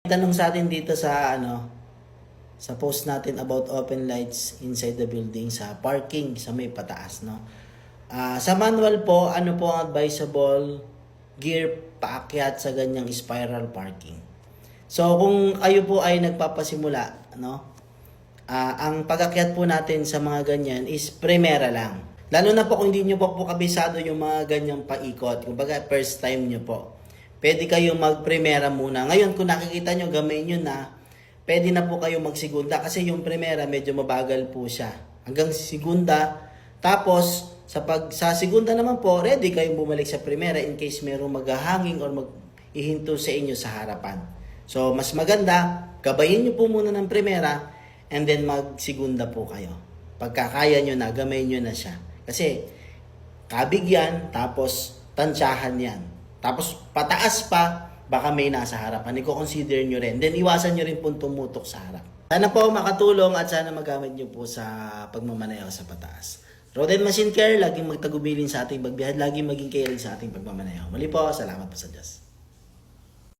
Tanong sa atin dito sa sa post natin about open lights inside the building sa parking sa may pataas, no. Sa manual po, ano po ang advisable gear paakyat sa ganyang spiral parking. So kung kayo po ay nagpapasimula, no, ang pag-akyat po natin sa mga ganyan is primera lang. Lalo na po kung hindi nyo po kabisado yung mga ganyang paikot. Kumbaga first time nyo po. Pwede kayong mag-primera muna. Ngayon, kung nakikita nyo, gamay nyo na, pwede na po kayong mag-segunda. Kasi yung primera, medyo mabagal po siya. Hanggang segunda. Tapos, sa segunda naman po, ready kayong bumalik sa primera in case merong maghahanging or mag-ihinto sa inyo sa harapan. So, mas maganda, gabayin nyo po muna ng primera and then mag-segunda po kayo. Pagkakaya nyo na, gamay nyo na siya. Kasi, kabig yan, tapos tansyahan yan. Tapos pataas pa, baka may nasa harapan. I-consider nyo rin. Then iwasan nyo rin po tumutok sa harap. Sana po makatulong at sana magamit nyo po sa pagmamaneho sa pataas. Road and Machine Care, laging magtagubilin sa ating pagbiyahad, laging maging caring sa ating pagmamaneho. Muli po, salamat po sa Diyos.